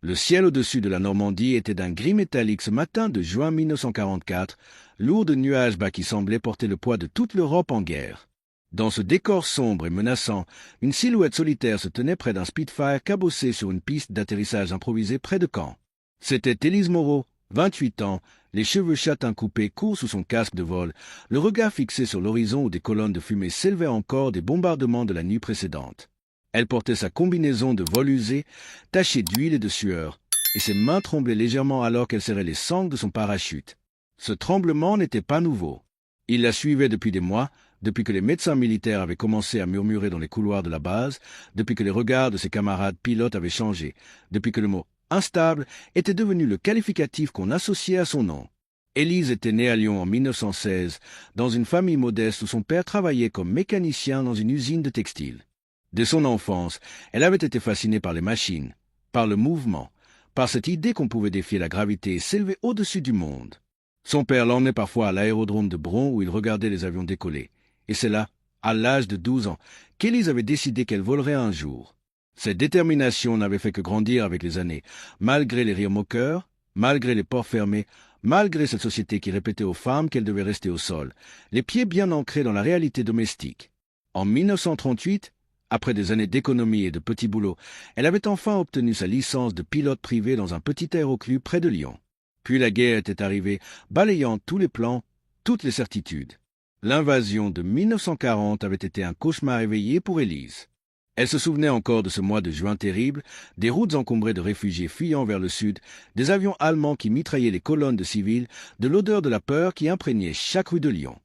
Le ciel au-dessus de la Normandie était d'un gris métallique ce matin de juin 1944, lourd de nuages bas qui semblaient porter le poids de toute l'Europe en guerre. Dans ce décor sombre et menaçant, une silhouette solitaire se tenait près d'un Spitfire cabossé sur une piste d'atterrissage improvisée près de Caen. C'était Élise Moreau, 28 ans, les cheveux châtains coupés courts sous son casque de vol, le regard fixé sur l'horizon où des colonnes de fumée s'élevaient encore des bombardements de la nuit précédente. Elle portait sa combinaison de vol usé, tachée d'huile et de sueur, et ses mains tremblaient légèrement alors qu'elle serrait les sangles de son parachute. Ce tremblement n'était pas nouveau. Il la suivait depuis des mois, depuis que les médecins militaires avaient commencé à murmurer dans les couloirs de la base, depuis que les regards de ses camarades pilotes avaient changé, depuis que le mot « instable » était devenu le qualificatif qu'on associait à son nom. Élise était née à Lyon en 1916, dans une famille modeste où son père travaillait comme mécanicien dans une usine de textile. Dès son enfance, elle avait été fascinée par les machines, par le mouvement, par cette idée qu'on pouvait défier la gravité et s'élever au-dessus du monde. Son père l'emmenait parfois à l'aérodrome de Bron où il regardait les avions décoller. Et c'est là, à l'âge de 12 ans, qu'Élise avait décidé qu'elle volerait un jour. Cette détermination n'avait fait que grandir avec les années, malgré les rires moqueurs, malgré les portes fermées, malgré cette société qui répétait aux femmes qu'elles devaient rester au sol, les pieds bien ancrés dans la réalité domestique. En 1938, après des années d'économie et de petits boulots, elle avait enfin obtenu sa licence de pilote privé dans un petit aéroclub près de Lyon. Puis la guerre était arrivée, balayant tous les plans, toutes les certitudes. L'invasion de 1940 avait été un cauchemar éveillé pour Élise. Elle se souvenait encore de ce mois de juin terrible, des routes encombrées de réfugiés fuyant vers le sud, des avions allemands qui mitraillaient les colonnes de civils, de l'odeur de la peur qui imprégnait chaque rue de Lyon.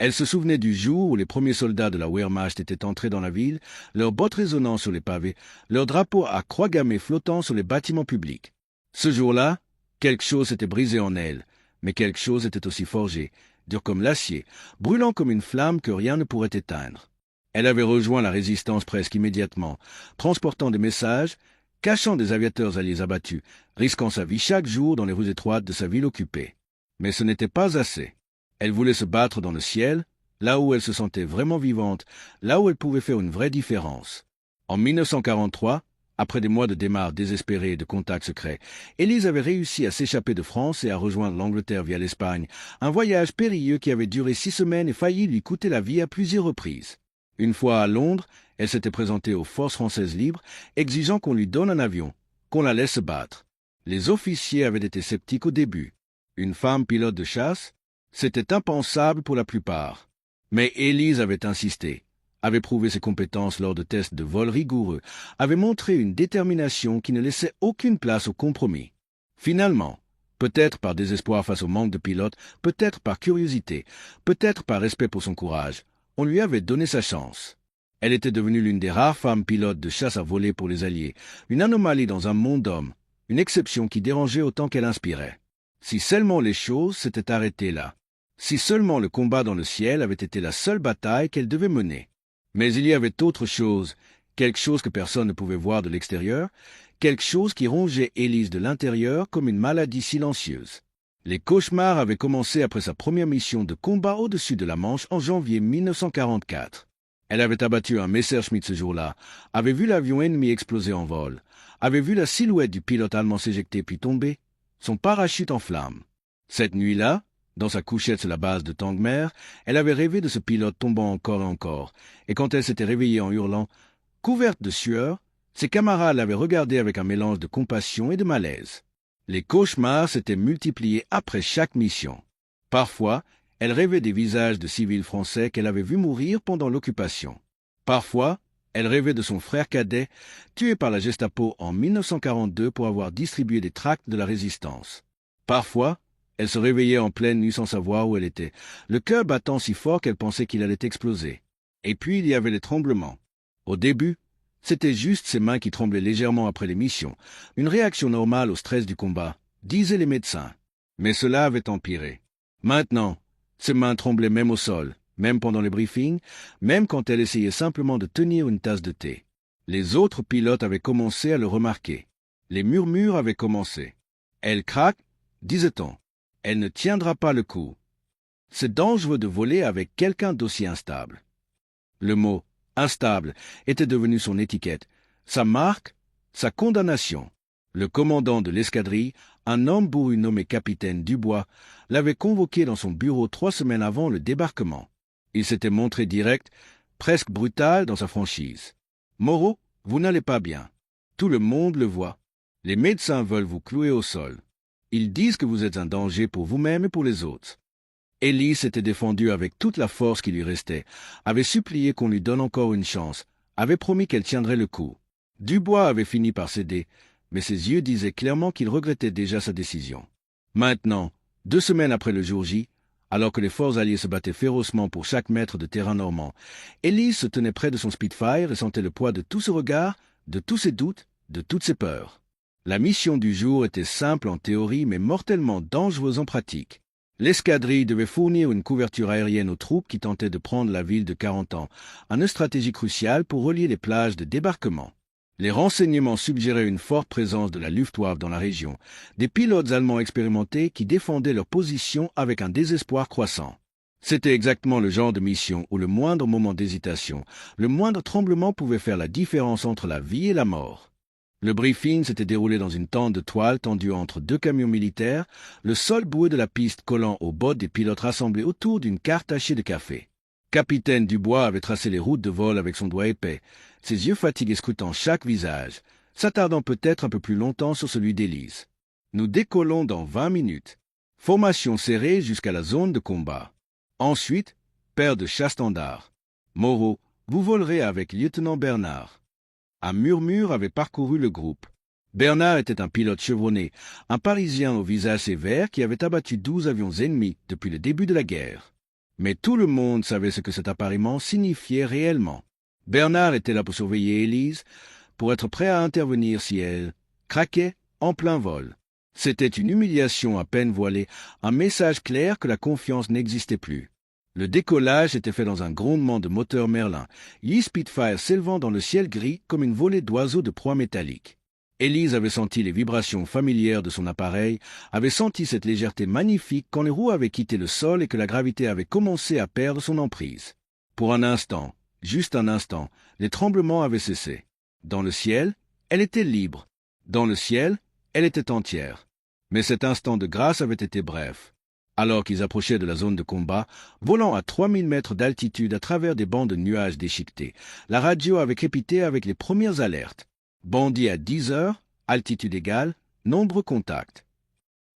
Elle se souvenait du jour où les premiers soldats de la Wehrmacht étaient entrés dans la ville, leurs bottes résonnant sur les pavés, leurs drapeaux à croix gammées flottant sur les bâtiments publics. Ce jour-là, quelque chose s'était brisé en elle, mais quelque chose était aussi forgé, dur comme l'acier, brûlant comme une flamme que rien ne pourrait éteindre. Elle avait rejoint la résistance presque immédiatement, transportant des messages, cachant des aviateurs alliés abattus, risquant sa vie chaque jour dans les rues étroites de sa ville occupée. Mais ce n'était pas assez. Elle voulait se battre dans le ciel, là où elle se sentait vraiment vivante, là où elle pouvait faire une vraie différence. En 1943, après des mois de démarres désespérées et de contacts secrets, Élise avait réussi à s'échapper de France et à rejoindre l'Angleterre via l'Espagne, un voyage périlleux qui avait duré 6 semaines et failli lui coûter la vie à plusieurs reprises. Une fois à Londres, elle s'était présentée aux forces françaises libres, exigeant qu'on lui donne un avion, qu'on la laisse se battre. Les officiers avaient été sceptiques au début. Une femme pilote de chasse, c'était impensable pour la plupart. Mais Élise avait insisté, avait prouvé ses compétences lors de tests de vol rigoureux, avait montré une détermination qui ne laissait aucune place au compromis. Finalement, peut-être par désespoir face au manque de pilotes, peut-être par curiosité, peut-être par respect pour son courage, on lui avait donné sa chance. Elle était devenue l'une des rares femmes pilotes de chasse à voler pour les Alliés, une anomalie dans un monde d'hommes, une exception qui dérangeait autant qu'elle inspirait. Si seulement les choses s'étaient arrêtées là. Si seulement le combat dans le ciel avait été la seule bataille qu'elle devait mener. Mais il y avait autre chose, quelque chose que personne ne pouvait voir de l'extérieur, quelque chose qui rongeait Élise de l'intérieur comme une maladie silencieuse. Les cauchemars avaient commencé après sa première mission de combat au-dessus de la Manche en janvier 1944. Elle avait abattu un Messerschmitt ce jour-là, avait vu l'avion ennemi exploser en vol, avait vu la silhouette du pilote allemand s'éjecter puis tomber, son parachute en flammes. Cette nuit-là, dans sa couchette sur la base de Tangmer, elle avait rêvé de ce pilote tombant encore et encore, et quand elle s'était réveillée en hurlant, couverte de sueur, ses camarades l'avaient regardée avec un mélange de compassion et de malaise. Les cauchemars s'étaient multipliés après chaque mission. Parfois, elle rêvait des visages de civils français qu'elle avait vus mourir pendant l'occupation. Parfois, elle rêvait de son frère cadet, tué par la Gestapo en 1942 pour avoir distribué des tracts de la résistance. Parfois, elle se réveillait en pleine nuit sans savoir où elle était, le cœur battant si fort qu'elle pensait qu'il allait exploser. Et puis il y avait les tremblements. Au début, c'était juste ses mains qui tremblaient légèrement après les missions, une réaction normale au stress du combat, disaient les médecins. Mais cela avait empiré. Maintenant, ses mains tremblaient même au sol, même pendant les briefings, même quand elle essayait simplement de tenir une tasse de thé. Les autres pilotes avaient commencé à le remarquer. Les murmures avaient commencé. Elle craque, disait-on. Elle ne tiendra pas le coup. C'est dangereux de voler avec quelqu'un d'aussi instable. Le mot « instable » était devenu son étiquette, sa marque, sa condamnation. Le commandant de l'escadrille, un homme bourru nommé capitaine Dubois, l'avait convoqué dans son bureau 3 semaines avant le débarquement. Il s'était montré direct, presque brutal dans sa franchise. « Moreau, vous n'allez pas bien. Tout le monde le voit. Les médecins veulent vous clouer au sol. Ils disent que vous êtes un danger pour vous-même et pour les autres. » Elise s'était défendue avec toute la force qui lui restait, avait supplié qu'on lui donne encore une chance, avait promis qu'elle tiendrait le coup. Dubois avait fini par céder, mais ses yeux disaient clairement qu'il regrettait déjà sa décision. Maintenant, 2 semaines après le jour J, alors que les forces alliées se battaient férocement pour chaque mètre de terrain normand, Elise se tenait près de son Spitfire et sentait le poids de tout ce regard, de tous ses doutes, de toutes ses peurs. La mission du jour était simple en théorie, mais mortellement dangereuse en pratique. L'escadrille devait fournir une couverture aérienne aux troupes qui tentaient de prendre la ville de Carentan, une stratégie cruciale pour relier les plages de débarquement. Les renseignements suggéraient une forte présence de la Luftwaffe dans la région, des pilotes allemands expérimentés qui défendaient leur position avec un désespoir croissant. C'était exactement le genre de mission où le moindre moment d'hésitation, le moindre tremblement pouvait faire la différence entre la vie et la mort. Le briefing s'était déroulé dans une tente de toile tendue entre 2 camions militaires, le sol boueux de la piste collant aux bottes des pilotes rassemblés autour d'une carte tachée de café. Capitaine Dubois avait tracé les routes de vol avec son doigt épais, ses yeux fatigués scrutant chaque visage, s'attardant peut-être un peu plus longtemps sur celui d'Élise. « Nous décollons dans 20 minutes. Formation serrée jusqu'à la zone de combat. Ensuite, paire de chasse-standards. Moreau, vous volerez avec lieutenant Bernard. » Un murmure avait parcouru le groupe. Bernard était un pilote chevronné, un Parisien au visage sévère qui avait abattu 12 avions ennemis depuis le début de la guerre. Mais tout le monde savait ce que cet appariement signifiait réellement. Bernard était là pour surveiller Élise, pour être prêt à intervenir si elle craquait en plein vol. C'était une humiliation à peine voilée, un message clair que la confiance n'existait plus. Le décollage était fait dans un grondement de moteur Merlin, 8 Spitfire s'élevant dans le ciel gris comme une volée d'oiseaux de proie métallique. Élise avait senti les vibrations familières de son appareil, avait senti cette légèreté magnifique quand les roues avaient quitté le sol et que la gravité avait commencé à perdre son emprise. Pour un instant, juste un instant, les tremblements avaient cessé. Dans le ciel, elle était libre. Dans le ciel, elle était entière. Mais cet instant de grâce avait été bref. Alors qu'ils approchaient de la zone de combat, volant à 3000 mètres d'altitude à travers des bancs de nuages déchiquetés, la radio avait crépité avec les premières alertes. Bandit à 10 heures, altitude égale, nombreux contacts.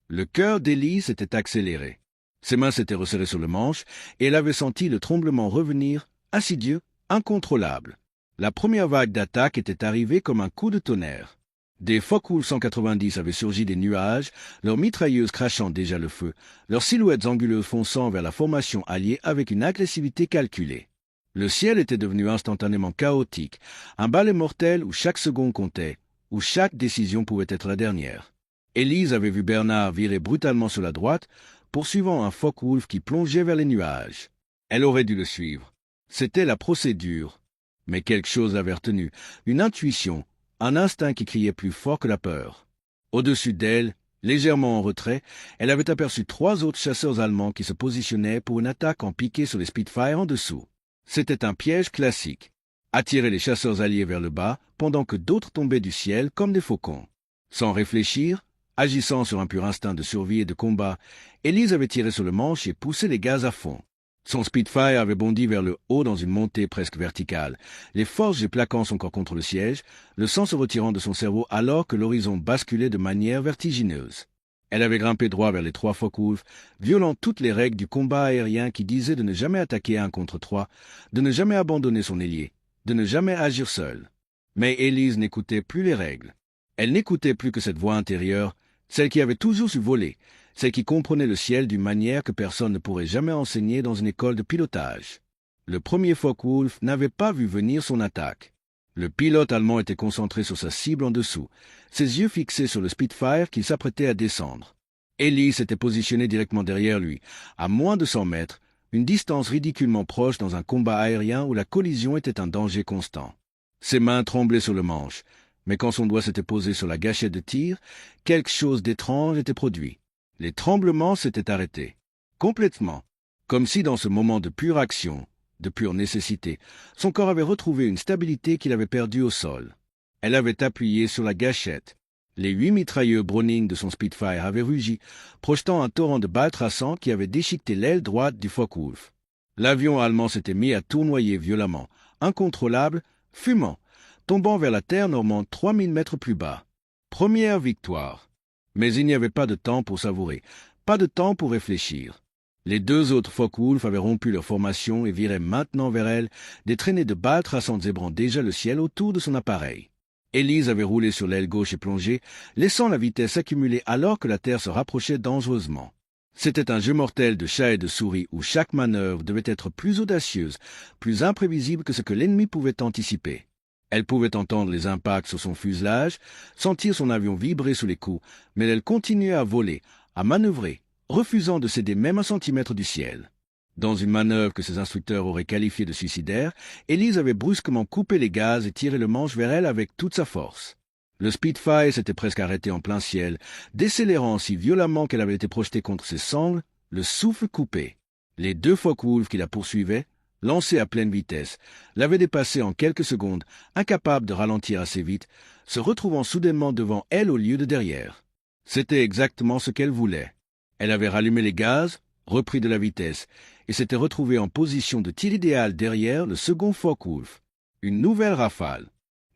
Le cœur d'Élise s'était accéléré. Ses mains s'étaient resserrées sur le manche et elle avait senti le tremblement revenir, insidieux, incontrôlable. La première vague d'attaque était arrivée comme un coup de tonnerre. Des Focke-Wulf 190 avaient surgi des nuages, leurs mitrailleuses crachant déjà le feu, leurs silhouettes anguleuses fonçant vers la formation alliée avec une agressivité calculée. Le ciel était devenu instantanément chaotique, un balai mortel où chaque seconde comptait, où chaque décision pouvait être la dernière. Élise avait vu Bernard virer brutalement sur la droite, poursuivant un Focke-Wulf qui plongeait vers les nuages. Elle aurait dû le suivre. C'était la procédure. Mais quelque chose l'avait retenu, une intuition, un instinct qui criait plus fort que la peur. Au-dessus d'elle, légèrement en retrait, elle avait aperçu 3 autres chasseurs allemands qui se positionnaient pour une attaque en piqué sur les Spitfire en dessous. C'était un piège classique. Attirer les chasseurs alliés vers le bas pendant que d'autres tombaient du ciel comme des faucons. Sans réfléchir, agissant sur un pur instinct de survie et de combat, Élise avait tiré sur le manche et poussé les gaz à fond. Son Spitfire avait bondi vers le haut dans une montée presque verticale, les forges plaquant son corps contre le siège, le sang se retirant de son cerveau alors que l'horizon basculait de manière vertigineuse. Elle avait grimpé droit vers les 3 Focke-Wulf, violant toutes les règles du combat aérien qui disaient de ne jamais attaquer 1 contre 3, de ne jamais abandonner son ailier, de ne jamais agir seule. Mais Élise n'écoutait plus les règles. Elle n'écoutait plus que cette voix intérieure, celle qui avait toujours su voler, celle qui comprenait le ciel d'une manière que personne ne pourrait jamais enseigner dans une école de pilotage. Le premier Focke-Wulf n'avait pas vu venir son attaque. Le pilote allemand était concentré sur sa cible en dessous, ses yeux fixés sur le Spitfire qu'il s'apprêtait à descendre. Élise s'était positionnée directement derrière lui, à moins de 100 mètres, une distance ridiculement proche dans un combat aérien où la collision était un danger constant. Ses mains tremblaient sur le manche, mais quand son doigt s'était posé sur la gâchette de tir, quelque chose d'étrange était produit. Les tremblements s'étaient arrêtés, complètement, comme si dans ce moment de pure action, de pure nécessité, son corps avait retrouvé une stabilité qu'il avait perdue au sol. Elle avait appuyé sur la gâchette. Les 8 mitrailleurs Browning de son Spitfire avaient rugi, projetant un torrent de balles traçant qui avait déchiqueté l'aile droite du Focke-Wulf. L'avion allemand s'était mis à tournoyer violemment, incontrôlable, fumant, tombant vers la terre normande 3000 mètres plus bas. Première victoire. Mais il n'y avait pas de temps pour savourer, pas de temps pour réfléchir. Les deux autres Focke-Wulf avaient rompu leur formation et viraient maintenant vers elle des traînées de balles traçant zébrant déjà le ciel autour de son appareil. Élise avait roulé sur l'aile gauche et plongé, laissant la vitesse accumuler alors que la terre se rapprochait dangereusement. C'était un jeu mortel de chat et de souris où chaque manœuvre devait être plus audacieuse, plus imprévisible que ce que l'ennemi pouvait anticiper. Elle pouvait entendre les impacts sur son fuselage, sentir son avion vibrer sous les coups, mais elle continuait à voler, à manœuvrer, refusant de céder même un centimètre du ciel. Dans une manœuvre que ses instructeurs auraient qualifiée de suicidaire, Élise avait brusquement coupé les gaz et tiré le manche vers elle avec toute sa force. Le Spitfire s'était presque arrêté en plein ciel, décélérant si violemment qu'elle avait été projetée contre ses sangles, le souffle coupé. Les deux Focke-Wulf qui la poursuivaient, lancés à pleine vitesse, l'avaient dépassée en quelques secondes, incapable de ralentir assez vite, se retrouvant soudainement devant elle au lieu de derrière. C'était exactement ce qu'elle voulait. Elle avait rallumé les gaz, repris de la vitesse, et s'était retrouvée en position de tir idéal derrière le second Focke-Wulf. Une nouvelle rafale.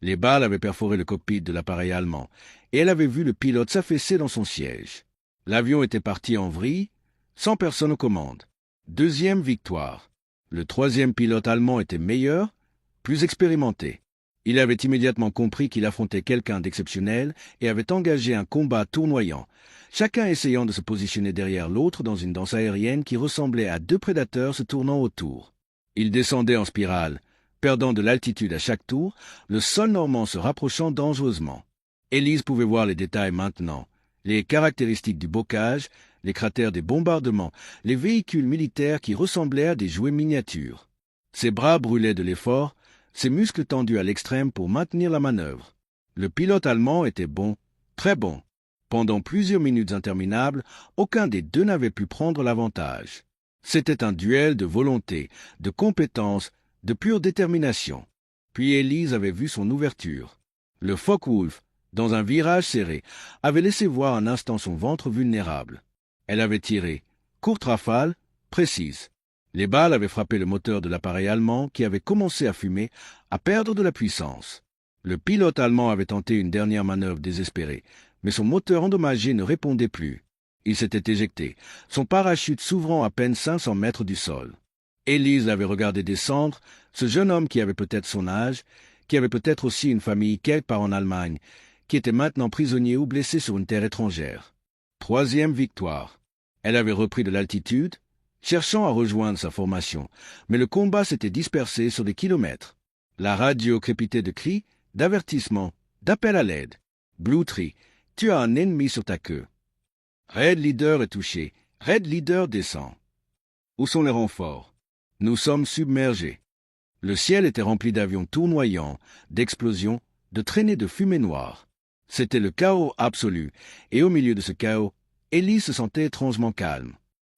Les balles avaient perforé le cockpit de l'appareil allemand, et elle avait vu le pilote s'affaisser dans son siège. L'avion était parti en vrille, sans personne aux commandes. Deuxième victoire. Le troisième pilote allemand était meilleur, plus expérimenté. Il avait immédiatement compris qu'il affrontait quelqu'un d'exceptionnel et avait engagé un combat tournoyant, chacun essayant de se positionner derrière l'autre dans une danse aérienne qui ressemblait à deux prédateurs se tournant autour. Ils descendaient en spirale, perdant de l'altitude à chaque tour, le sol normand se rapprochant dangereusement. Élise pouvait voir les détails maintenant, les caractéristiques du bocage, les cratères des bombardements, les véhicules militaires qui ressemblaient à des jouets miniatures. Ses bras brûlaient de l'effort, ses muscles tendus à l'extrême pour maintenir la manœuvre. Le pilote allemand était bon, très bon. Pendant plusieurs minutes interminables, aucun des deux n'avait pu prendre l'avantage. C'était un duel de volonté, de compétence, de pure détermination. Puis Élise avait vu son ouverture. Le Focke-Wulf, dans un virage serré, avait laissé voir un instant son ventre vulnérable. Elle avait tiré, courte rafale, précise. Les balles avaient frappé le moteur de l'appareil allemand qui avait commencé à fumer, à perdre de la puissance. Le pilote allemand avait tenté une dernière manœuvre désespérée, mais son moteur endommagé ne répondait plus. Il s'était éjecté, son parachute s'ouvrant à peine 500 mètres du sol. Élise l'avait regardé descendre, ce jeune homme qui avait peut-être son âge, qui avait peut-être aussi une famille quelque part en Allemagne, qui était maintenant prisonnier ou blessé sur une terre étrangère. Troisième victoire. Elle avait repris de l'altitude, cherchant à rejoindre sa formation, mais le combat s'était dispersé sur des kilomètres. La radio crépitait de cris, d'avertissements, d'appels à l'aide. Blue Tree, tu as un ennemi sur ta queue. Red Leader est touché, Red Leader descend. Où sont les renforts? Nous sommes submergés. Le ciel était rempli d'avions tournoyants, d'explosions, de traînées de fumée noire. C'était le chaos absolu, et au milieu de ce chaos, Élise se sentait étrangement calme.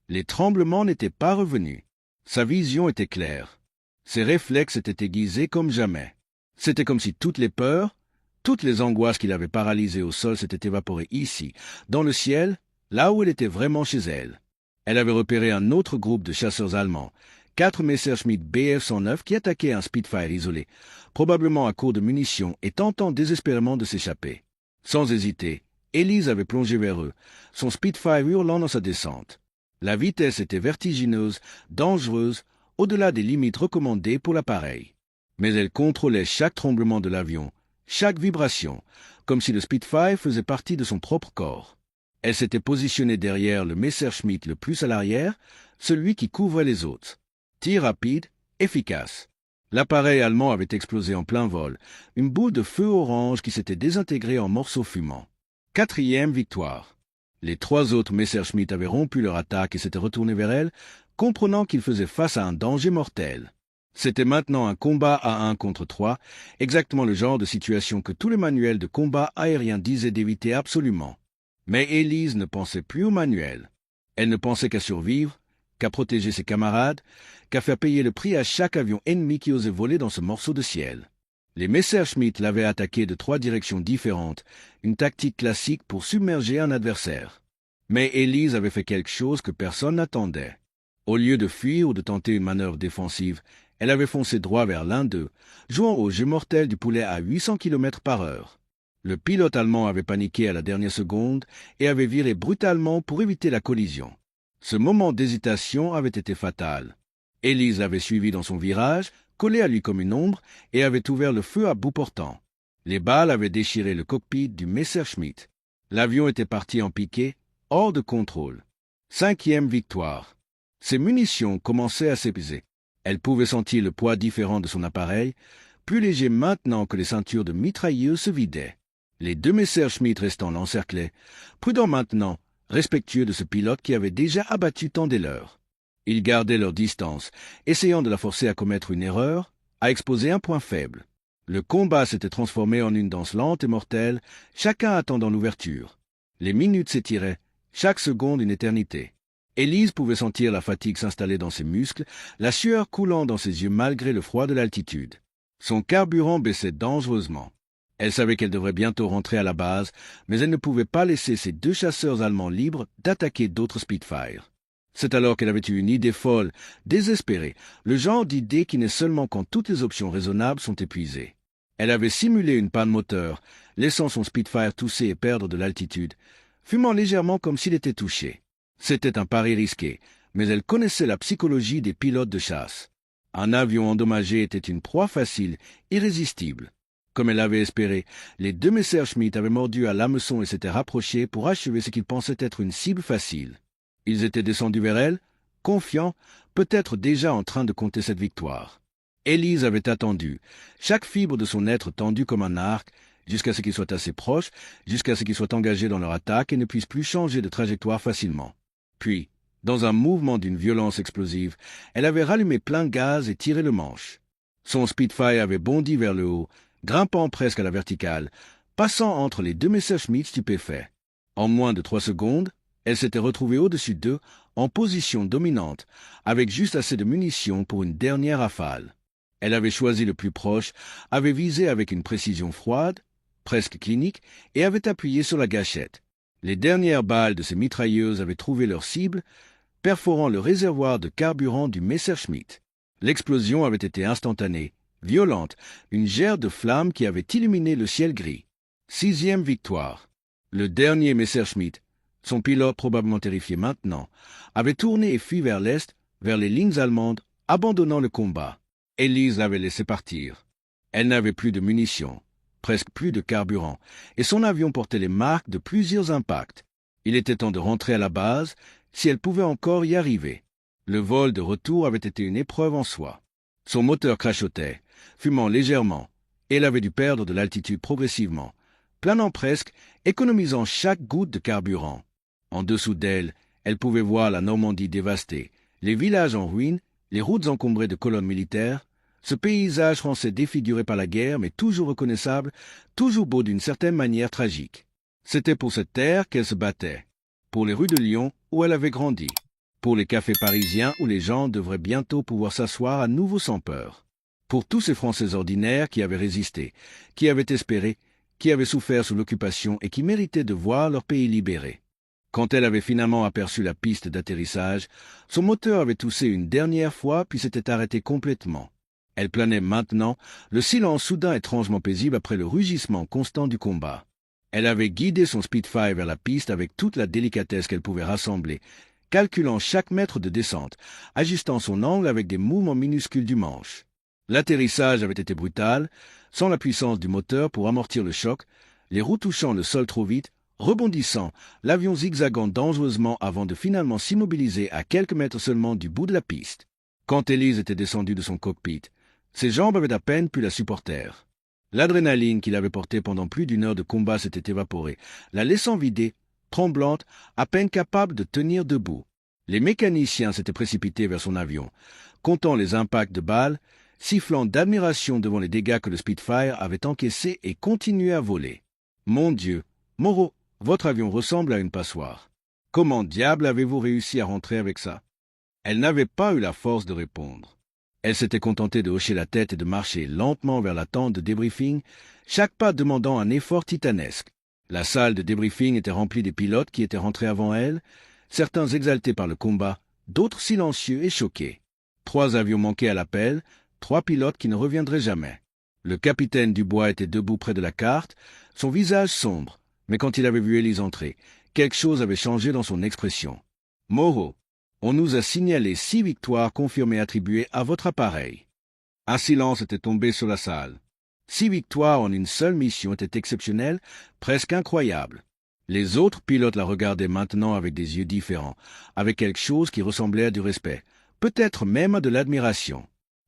Les tremblements n'étaient pas revenus. Sa vision était claire. Ses réflexes étaient aiguisés comme jamais. C'était comme si toutes les peurs, toutes les angoisses qui l'avaient paralysée au sol s'étaient évaporées ici, dans le ciel, là où elle était vraiment chez elle. Elle avait repéré un autre groupe de chasseurs allemands, 4 Messerschmitt Bf-109 qui attaquaient un Spitfire isolé, probablement à court de munitions et tentant désespérément de s'échapper. Sans hésiter, Élise avait plongé vers eux, son Spitfire hurlant dans sa descente. La vitesse était vertigineuse, dangereuse, au-delà des limites recommandées pour l'appareil. Mais elle contrôlait chaque tremblement de l'avion, chaque vibration, comme si le Spitfire faisait partie de son propre corps. Elle s'était positionnée derrière le Messerschmitt le plus à l'arrière, celui qui couvrait les autres. Tir rapide, efficace. L'appareil allemand avait explosé en plein vol, une boule de feu orange qui s'était désintégrée en morceaux fumants. Quatrième victoire. Les 3 autres Messerschmitt avaient rompu leur attaque et s'étaient retournés vers elle, comprenant qu'ils faisaient face à un danger mortel. C'était maintenant un combat à 1 contre 3, exactement le genre de situation que tous les manuels de combat aérien disaient d'éviter absolument. Mais Élise ne pensait plus au manuel. Elle ne pensait qu'à survivre, qu'à protéger ses camarades, qu'à faire payer le prix à chaque avion ennemi qui osait voler dans ce morceau de ciel. Les Messerschmitt l'avaient attaqué de 3 directions différentes, une tactique classique pour submerger un adversaire. Mais Élise avait fait quelque chose que personne n'attendait. Au lieu de fuir ou de tenter une manœuvre défensive, elle avait foncé droit vers l'un d'eux, jouant au jeu mortel du poulet à 800 km/h. Le pilote allemand avait paniqué à la dernière seconde et avait viré brutalement pour éviter la collision. Ce moment d'hésitation avait été fatal. Élise l'avait suivi dans son virage, collé à lui comme une ombre, et avait ouvert le feu à bout portant. Les balles avaient déchiré le cockpit du Messerschmitt. L'avion était parti en piqué, hors de contrôle. 5e victoire. Ses munitions commençaient à s'épuiser. Elle pouvait sentir le poids différent de son appareil, plus léger maintenant que les ceintures de mitrailleuses se vidaient. Les 2 Messerschmitt restants l'encerclaient, prudents maintenant, respectueux de ce pilote qui avait déjà abattu tant des leurs. Ils gardaient leur distance, essayant de la forcer à commettre une erreur, à exposer un point faible. Le combat s'était transformé en une danse lente et mortelle, chacun attendant l'ouverture. Les minutes s'étiraient, chaque seconde une éternité. Élise pouvait sentir la fatigue s'installer dans ses muscles, la sueur coulant dans ses yeux malgré le froid de l'altitude. Son carburant baissait dangereusement. Elle savait qu'elle devrait bientôt rentrer à la base, mais elle ne pouvait pas laisser ces 2 chasseurs allemands libres d'attaquer d'autres Spitfire. C'est alors qu'elle avait eu une idée folle, désespérée, le genre d'idée qui naît seulement quand toutes les options raisonnables sont épuisées. Elle avait simulé une panne moteur, laissant son Spitfire tousser et perdre de l'altitude, fumant légèrement comme s'il était touché. C'était un pari risqué, mais elle connaissait la psychologie des pilotes de chasse. Un avion endommagé était une proie facile, irrésistible. Comme elle l'avait espéré, les 2 Messerschmitt avaient mordu à l'hameçon et s'étaient rapprochés pour achever ce qu'ils pensaient être une cible facile. Ils étaient descendus vers elle, confiants, peut-être déjà en train de compter cette victoire. Élise avait attendu, chaque fibre de son être tendue comme un arc, jusqu'à ce qu'ils soient assez proches, jusqu'à ce qu'ils soient engagés dans leur attaque et ne puissent plus changer de trajectoire facilement. Puis, dans un mouvement d'une violence explosive, elle avait rallumé plein gaz et tiré le manche. Son Spitfire avait bondi vers le haut, grimpant presque à la verticale, passant entre les 2 Messerschmitt stupéfaits. En moins de 3 secondes, elle s'était retrouvée au-dessus d'eux, en position dominante, avec juste assez de munitions pour une dernière rafale. Elle avait choisi le plus proche, avait visé avec une précision froide, presque clinique, et avait appuyé sur la gâchette. Les dernières balles de ces mitrailleuses avaient trouvé leur cible, perforant le réservoir de carburant du Messerschmitt. L'explosion avait été instantanée, violente, une gerbe de flammes qui avait illuminé le ciel gris. 6e victoire. Le dernier Messerschmitt, son pilote probablement terrifié maintenant, avait tourné et fui vers l'est, vers les lignes allemandes, abandonnant le combat. Élise l'avait laissé partir. Elle n'avait plus de munitions, presque plus de carburant, et son avion portait les marques de plusieurs impacts. Il était temps de rentrer à la base, si elle pouvait encore y arriver. Le vol de retour avait été une épreuve en soi. Son moteur crachotait, fumant légèrement, et elle avait dû perdre de l'altitude progressivement, planant presque, économisant chaque goutte de carburant. En dessous d'elle, elle pouvait voir la Normandie dévastée, les villages en ruine, les routes encombrées de colonnes militaires, ce paysage français défiguré par la guerre, mais toujours reconnaissable, toujours beau d'une certaine manière tragique. C'était pour cette terre qu'elle se battait, pour les rues de Lyon où elle avait grandi, pour les cafés parisiens où les gens devraient bientôt pouvoir s'asseoir à nouveau sans peur, pour tous ces Français ordinaires qui avaient résisté, qui avaient espéré, qui avaient souffert sous l'occupation et qui méritaient de voir leur pays libéré. Quand elle avait finalement aperçu la piste d'atterrissage, son moteur avait toussé une dernière fois puis s'était arrêté complètement. Elle planait maintenant, le silence soudain étrangement paisible après le rugissement constant du combat. Elle avait guidé son Spitfire vers la piste avec toute la délicatesse qu'elle pouvait rassembler, calculant chaque mètre de descente, ajustant son angle avec des mouvements minuscules du manche. L'atterrissage avait été brutal, sans la puissance du moteur pour amortir le choc, les roues touchant le sol trop vite, rebondissant, l'avion zigzagant dangereusement avant de finalement s'immobiliser à quelques mètres seulement du bout de la piste. Quand Élise était descendue de son cockpit, ses jambes avaient à peine pu la supporter. L'adrénaline qu'il avait portée pendant plus d'une heure de combat s'était évaporée, la laissant vider, tremblante, à peine capable de tenir debout. Les mécaniciens s'étaient précipités vers son avion, comptant les impacts de balles, sifflant d'admiration devant les dégâts que le Spitfire avait encaissés et continuait à voler. « Mon Dieu, Moreau, votre avion ressemble à une passoire. Comment diable avez-vous réussi à rentrer avec ça ?» Elle n'avait pas eu la force de répondre. Elle s'était contentée de hocher la tête et de marcher lentement vers la tente de débriefing, chaque pas demandant un effort titanesque. La salle de débriefing était remplie des pilotes qui étaient rentrés avant elle, certains exaltés par le combat, d'autres silencieux et choqués. 3 avions manquaient à l'appel, 3 pilotes qui ne reviendraient jamais. Le capitaine Dubois était debout près de la carte, son visage sombre, mais quand il avait vu Élise entrer, quelque chose avait changé dans son expression. « Moreau, on nous a signalé 6 victoires confirmées attribuées à votre appareil. » Un silence était tombé sur la salle. 6 victoires en une seule mission était exceptionnel, presque incroyable. Les autres pilotes la regardaient maintenant avec des yeux différents, avec quelque chose qui ressemblait à du respect, peut-être même à de l'admiration.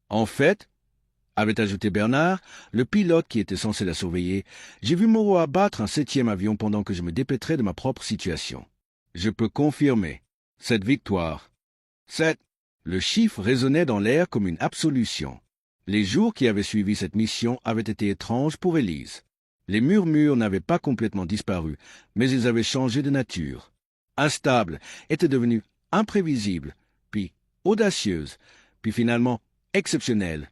En fait, avait ajouté Bernard, le pilote qui était censé la surveiller, j'ai vu Moreau abattre un 7e avion pendant que je me dépêtrais de ma propre situation. Je peux confirmer cette victoire. 7. Le chiffre résonnait dans l'air comme une absolution. Les jours qui avaient suivi cette mission avaient été étranges pour Élise. Les murmures n'avaient pas complètement disparu, mais ils avaient changé de nature. Instable, était devenue imprévisible, puis audacieuse, puis finalement exceptionnelle.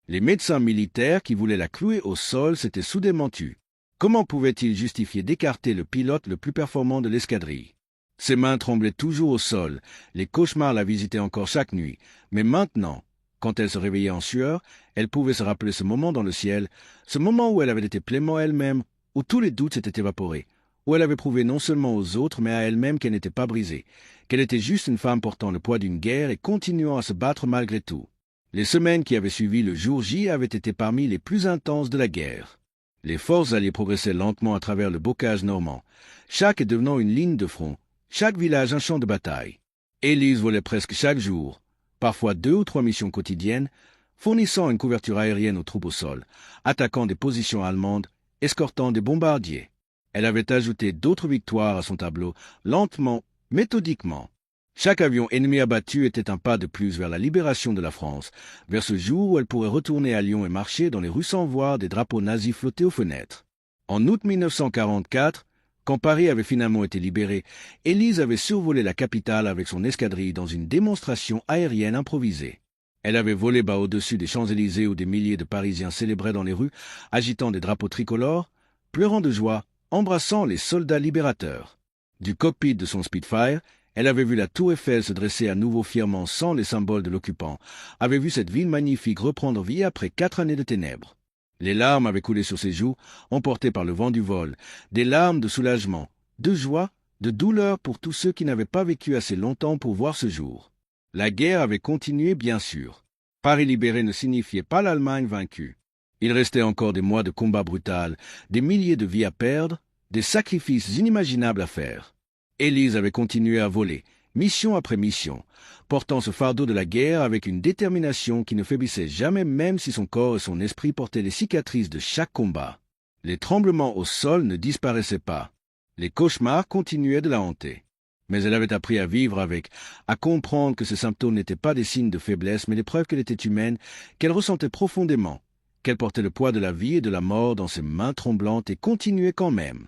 Les médecins militaires qui voulaient la clouer au sol s'étaient soudainement tus. Comment pouvaient-ils justifier d'écarter le pilote le plus performant de l'escadrille? Ses mains tremblaient toujours au sol, les cauchemars la visitaient encore chaque nuit, mais maintenant, quand elle se réveillait en sueur, elle pouvait se rappeler ce moment dans le ciel, ce moment où elle avait été pleinement elle-même, où tous les doutes s'étaient évaporés, où elle avait prouvé non seulement aux autres, mais à elle-même qu'elle n'était pas brisée, qu'elle était juste une femme portant le poids d'une guerre et continuant à se battre malgré tout. Les semaines qui avaient suivi le jour J avaient été parmi les plus intenses de la guerre. Les forces alliées progressaient lentement à travers le bocage normand, chaque devenant une ligne de front, chaque village un champ de bataille. Élise volait presque chaque jour, parfois 2 ou 3 missions quotidiennes, fournissant une couverture aérienne aux troupes au sol, attaquant des positions allemandes, escortant des bombardiers. Elle avait ajouté d'autres victoires à son tableau, lentement, méthodiquement. Chaque avion ennemi abattu était un pas de plus vers la libération de la France, vers ce jour où elle pourrait retourner à Lyon et marcher dans les rues sans voir des drapeaux nazis flotter aux fenêtres. En août 1944, quand Paris avait finalement été libéré, Élise avait survolé la capitale avec son escadrille dans une démonstration aérienne improvisée. Elle avait volé bas au-dessus des Champs-Élysées où des milliers de Parisiens célébraient dans les rues, agitant des drapeaux tricolores, pleurant de joie, embrassant les soldats libérateurs. Du cockpit de son Spitfire, elle avait vu la tour Eiffel se dresser à nouveau fièrement sans les symboles de l'occupant, avait vu cette ville magnifique reprendre vie après 4 années de ténèbres. Les larmes avaient coulé sur ses joues, emportées par le vent du vol, des larmes de soulagement, de joie, de douleur pour tous ceux qui n'avaient pas vécu assez longtemps pour voir ce jour. La guerre avait continué, bien sûr. Paris libéré ne signifiait pas l'Allemagne vaincue. Il restait encore des mois de combat brutal, des milliers de vies à perdre, des sacrifices inimaginables à faire. Élise avait continué à voler, mission après mission, portant ce fardeau de la guerre avec une détermination qui ne faiblissait jamais même si son corps et son esprit portaient les cicatrices de chaque combat. Les tremblements au sol ne disparaissaient pas. Les cauchemars continuaient de la hanter. Mais elle avait appris à vivre avec, à comprendre que ces symptômes n'étaient pas des signes de faiblesse mais des preuves qu'elle était humaine, qu'elle ressentait profondément, qu'elle portait le poids de la vie et de la mort dans ses mains tremblantes et continuait quand même.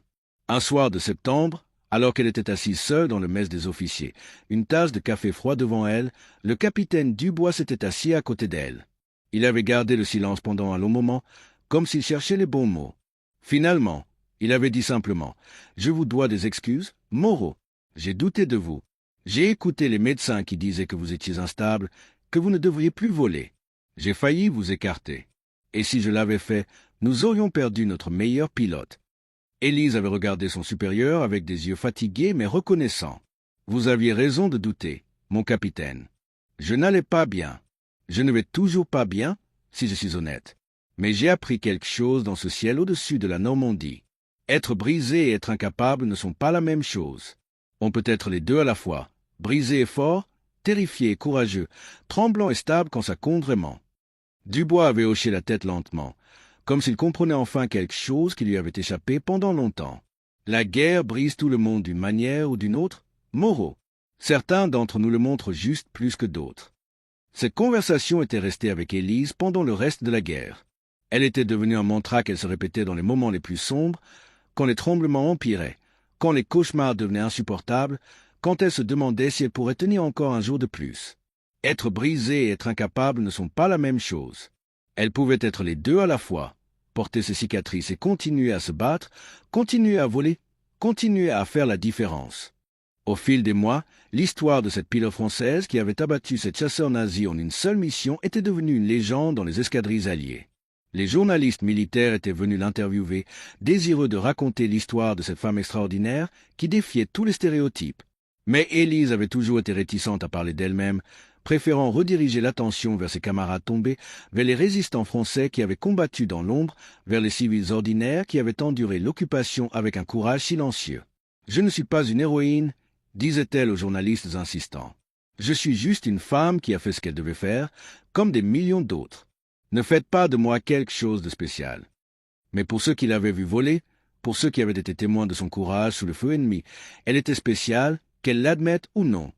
Un soir de septembre, alors qu'elle était assise seule dans le mess des officiers, une tasse de café froid devant elle, le capitaine Dubois s'était assis à côté d'elle. Il avait gardé le silence pendant un long moment, comme s'il cherchait les bons mots. Finalement, il avait dit simplement « Je vous dois des excuses, Moreau. J'ai douté de vous. J'ai écouté les médecins qui disaient que vous étiez instable, que vous ne devriez plus voler. J'ai failli vous écarter. Et si je l'avais fait, nous aurions perdu notre meilleur pilote. » Élise avait regardé son supérieur avec des yeux fatigués mais reconnaissants. « Vous aviez raison de douter, mon capitaine. Je n'allais pas bien. Je ne vais toujours pas bien, si je suis honnête. Mais j'ai appris quelque chose dans ce ciel au-dessus de la Normandie. Être brisé et être incapable ne sont pas la même chose. On peut être les deux à la fois, brisé et fort, terrifié et courageux, tremblant et stable quand ça compte vraiment. » Dubois avait hoché la tête lentement, comme s'il comprenait enfin quelque chose qui lui avait échappé pendant longtemps. La guerre brise tout le monde d'une manière ou d'une autre, Moreau. Certains d'entre nous le montrent juste plus que d'autres. Cette conversation était restée avec Élise pendant le reste de la guerre. Elle était devenue un mantra qu'elle se répétait dans les moments les plus sombres, quand les tremblements empiraient, quand les cauchemars devenaient insupportables, quand elle se demandait si elle pourrait tenir encore un jour de plus. Être brisée et être incapable ne sont pas la même chose. Elle pouvait être les deux à la fois, porter ses cicatrices et continuer à se battre, continuer à voler, continuer à faire la différence. Au fil des mois, l'histoire de cette pilote française qui avait abattu cette chasseur nazi en une seule mission était devenue une légende dans les escadrilles alliées. Les journalistes militaires étaient venus l'interviewer, désireux de raconter l'histoire de cette femme extraordinaire qui défiait tous les stéréotypes. Mais Élise avait toujours été réticente à parler d'elle-même, préférant rediriger l'attention vers ses camarades tombés, vers les résistants français qui avaient combattu dans l'ombre, vers les civils ordinaires qui avaient enduré l'occupation avec un courage silencieux. « Je ne suis pas une héroïne, disait-elle aux journalistes insistants. Je suis juste une femme qui a fait ce qu'elle devait faire, comme des millions d'autres. Ne faites pas de moi quelque chose de spécial. Mais pour ceux qui l'avaient vue voler, pour ceux qui avaient été témoins de son courage sous le feu ennemi, elle était spéciale, qu'elle l'admette ou non.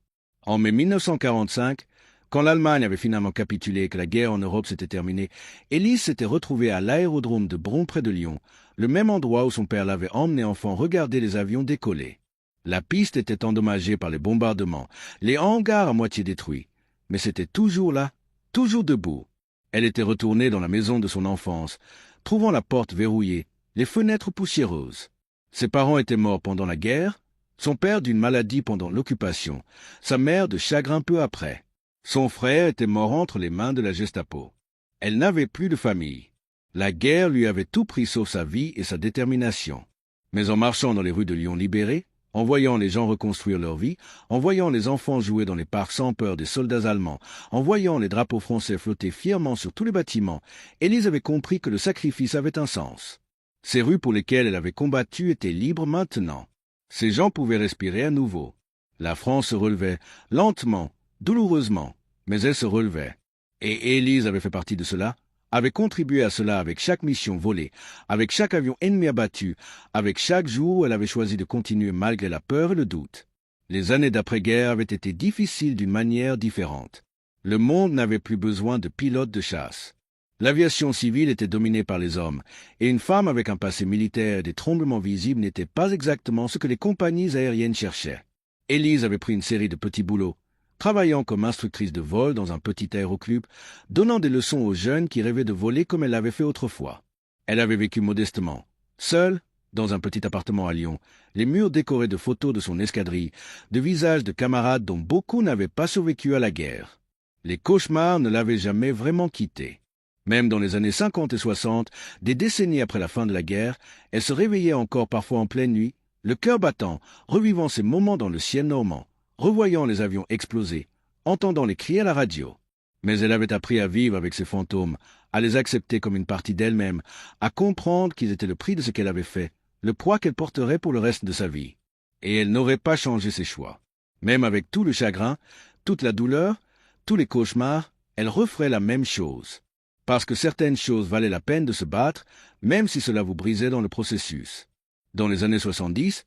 En mai 1945, quand l'Allemagne avait finalement capitulé et que la guerre en Europe s'était terminée, Élise s'était retrouvée à l'aérodrome de Bron près de Lyon, le même endroit où son père l'avait emmené enfant regarder les avions décoller. La piste était endommagée par les bombardements, les hangars à moitié détruits, mais c'était toujours là, toujours debout. Elle était retournée dans la maison de son enfance, trouvant la porte verrouillée, les fenêtres poussiéreuses. Ses parents étaient morts pendant la guerre, son père d'une maladie pendant l'occupation, sa mère de chagrin peu après. Son frère était mort entre les mains de la Gestapo. Elle n'avait plus de famille. La guerre lui avait tout pris sauf sa vie et sa détermination. Mais en marchant dans les rues de Lyon libérées, en voyant les gens reconstruire leur vie, en voyant les enfants jouer dans les parcs sans peur des soldats allemands, en voyant les drapeaux français flotter fièrement sur tous les bâtiments, Élise avait compris que le sacrifice avait un sens. Ces rues pour lesquelles elle avait combattu étaient libres maintenant. Ces gens pouvaient respirer à nouveau. La France se relevait, lentement, douloureusement, mais elle se relevait. Et Élise avait fait partie de cela, avait contribué à cela avec chaque mission volée, avec chaque avion ennemi abattu, avec chaque jour où elle avait choisi de continuer malgré la peur et le doute. Les années d'après-guerre avaient été difficiles d'une manière différente. Le monde n'avait plus besoin de pilotes de chasse. L'aviation civile était dominée par les hommes, et une femme avec un passé militaire et des tremblements visibles n'était pas exactement ce que les compagnies aériennes cherchaient. Élise avait pris une série de petits boulots, travaillant comme instructrice de vol dans un petit aéroclub, donnant des leçons aux jeunes qui rêvaient de voler comme elle l'avait fait autrefois. Elle avait vécu modestement, seule, dans un petit appartement à Lyon, les murs décorés de photos de son escadrille, de visages de camarades dont beaucoup n'avaient pas survécu à la guerre. Les cauchemars ne l'avaient jamais vraiment quittée. Même dans les années 50 et 60, des décennies après la fin de la guerre, elle se réveillait encore parfois en pleine nuit, le cœur battant, revivant ces moments dans le ciel normand, revoyant les avions exploser, entendant les cris à la radio. Mais elle avait appris à vivre avec ces fantômes, à les accepter comme une partie d'elle-même, à comprendre qu'ils étaient le prix de ce qu'elle avait fait, le poids qu'elle porterait pour le reste de sa vie. Et elle n'aurait pas changé ses choix. Même avec tout le chagrin, toute la douleur, tous les cauchemars, elle referait la même chose. Parce que certaines choses valaient la peine de se battre, même si cela vous brisait dans le processus. Dans les années 70,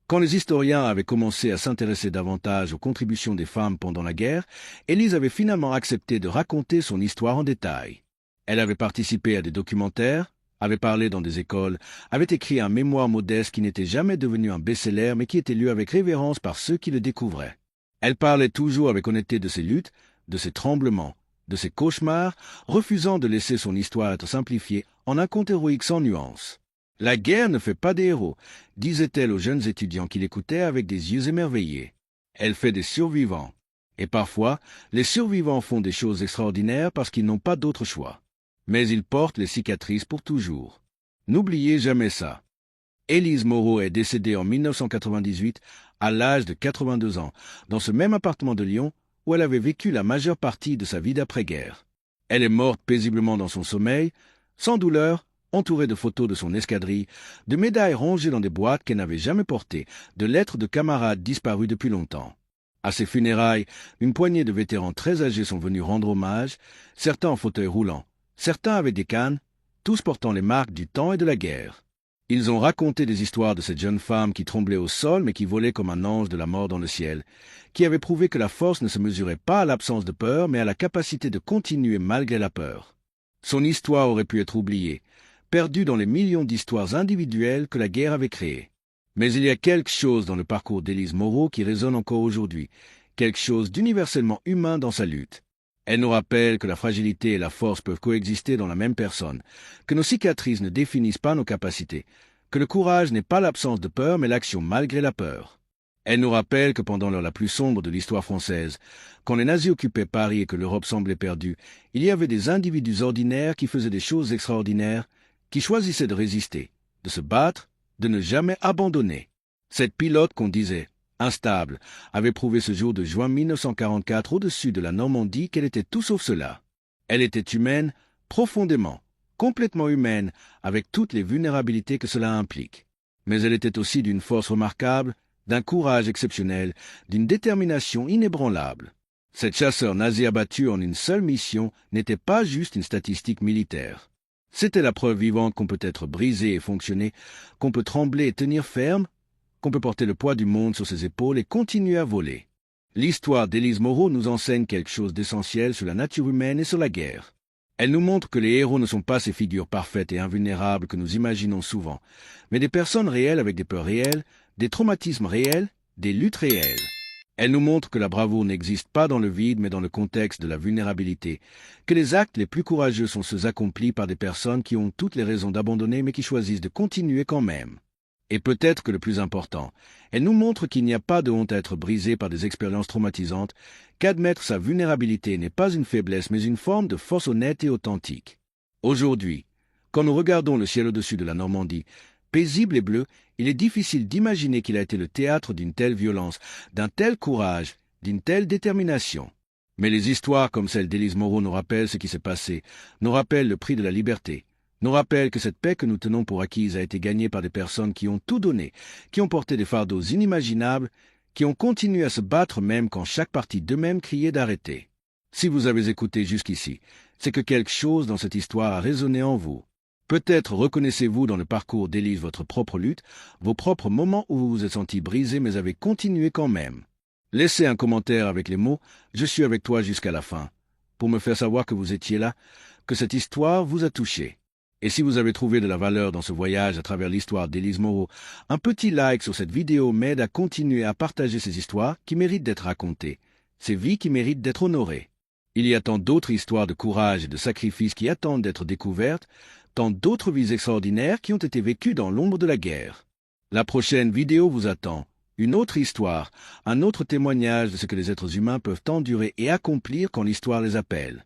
quand les historiens avaient commencé à s'intéresser davantage aux contributions des femmes pendant la guerre, Élise avait finalement accepté de raconter son histoire en détail. Elle avait participé à des documentaires, avait parlé dans des écoles, avait écrit un mémoire modeste qui n'était jamais devenu un best-seller mais qui était lu avec révérence par ceux qui le découvraient. Elle parlait toujours avec honnêteté de ses luttes, de ses tremblements, de ses cauchemars, refusant de laisser son histoire être simplifiée en un conte héroïque sans nuance. « La guerre ne fait pas des héros », disait-elle aux jeunes étudiants qui l'écoutaient avec des yeux émerveillés. Elle fait des survivants. Et parfois, les survivants font des choses extraordinaires parce qu'ils n'ont pas d'autre choix. Mais ils portent les cicatrices pour toujours. N'oubliez jamais ça. Élise Moreau est décédée en 1998 à l'âge de 82 ans, dans ce même appartement de Lyon où elle avait vécu la majeure partie de sa vie d'après-guerre. Elle est morte paisiblement dans son sommeil, sans douleur, entourée de photos de son escadrille, de médailles rangées dans des boîtes qu'elle n'avait jamais portées, de lettres de camarades disparus depuis longtemps. À ses funérailles, une poignée de vétérans très âgés sont venus rendre hommage, certains en fauteuil roulant, certains avec des cannes, tous portant les marques du temps et de la guerre. Ils ont raconté des histoires de cette jeune femme qui tremblait au sol mais qui volait comme un ange de la mort dans le ciel, qui avait prouvé que la force ne se mesurait pas à l'absence de peur mais à la capacité de continuer malgré la peur. Son histoire aurait pu être oubliée, perdue dans les millions d'histoires individuelles que la guerre avait créées. Mais il y a quelque chose dans le parcours d'Élise Moreau qui résonne encore aujourd'hui, quelque chose d'universellement humain dans sa lutte. Elle nous rappelle que la fragilité et la force peuvent coexister dans la même personne, que nos cicatrices ne définissent pas nos capacités, que le courage n'est pas l'absence de peur mais l'action malgré la peur. Elle nous rappelle que pendant l'heure la plus sombre de l'histoire française, quand les nazis occupaient Paris et que l'Europe semblait perdue, il y avait des individus ordinaires qui faisaient des choses extraordinaires, qui choisissaient de résister, de se battre, de ne jamais abandonner. Cette pilote qu'on disait instable avait prouvé ce jour de juin 1944 au-dessus de la Normandie qu'elle était tout sauf cela. Elle était humaine, profondément, complètement humaine, avec toutes les vulnérabilités que cela implique. Mais elle était aussi d'une force remarquable, d'un courage exceptionnel, d'une détermination inébranlable. Cette chasseur nazi abattu en une seule mission n'était pas juste une statistique militaire. C'était la preuve vivante qu'on peut être brisé et fonctionner, qu'on peut trembler et tenir ferme, qu'on peut porter le poids du monde sur ses épaules et continuer à voler. L'histoire d'Élise Moreau nous enseigne quelque chose d'essentiel sur la nature humaine et sur la guerre. Elle nous montre que les héros ne sont pas ces figures parfaites et invulnérables que nous imaginons souvent, mais des personnes réelles avec des peurs réelles, des traumatismes réels, des luttes réelles. Elle nous montre que la bravoure n'existe pas dans le vide mais dans le contexte de la vulnérabilité, que les actes les plus courageux sont ceux accomplis par des personnes qui ont toutes les raisons d'abandonner mais qui choisissent de continuer quand même. Et peut-être que le plus important, elle nous montre qu'il n'y a pas de honte à être brisé par des expériences traumatisantes, qu'admettre sa vulnérabilité n'est pas une faiblesse mais une forme de force honnête et authentique. Aujourd'hui, quand nous regardons le ciel au-dessus de la Normandie, paisible et bleu, il est difficile d'imaginer qu'il a été le théâtre d'une telle violence, d'un tel courage, d'une telle détermination. Mais les histoires comme celle d'Élise Moreau nous rappellent ce qui s'est passé, nous rappellent le prix de la liberté, nous rappellent que cette paix que nous tenons pour acquise a été gagnée par des personnes qui ont tout donné, qui ont porté des fardeaux inimaginables, qui ont continué à se battre même quand chaque partie d'eux-mêmes criait d'arrêter. Si vous avez écouté jusqu'ici, c'est que quelque chose dans cette histoire a résonné en vous. Peut-être reconnaissez-vous dans le parcours d'Élise votre propre lutte, vos propres moments où vous vous êtes senti brisé mais avez continué quand même. Laissez un commentaire avec les mots « Je suis avec toi jusqu'à la fin » pour me faire savoir que vous étiez là, que cette histoire vous a touché. Et si vous avez trouvé de la valeur dans ce voyage à travers l'histoire d'Élise Moreau, un petit like sur cette vidéo m'aide à continuer à partager ces histoires qui méritent d'être racontées, ces vies qui méritent d'être honorées. Il y a tant d'autres histoires de courage et de sacrifice qui attendent d'être découvertes, tant d'autres vies extraordinaires qui ont été vécues dans l'ombre de la guerre. La prochaine vidéo vous attend. Une autre histoire, un autre témoignage de ce que les êtres humains peuvent endurer et accomplir quand l'histoire les appelle.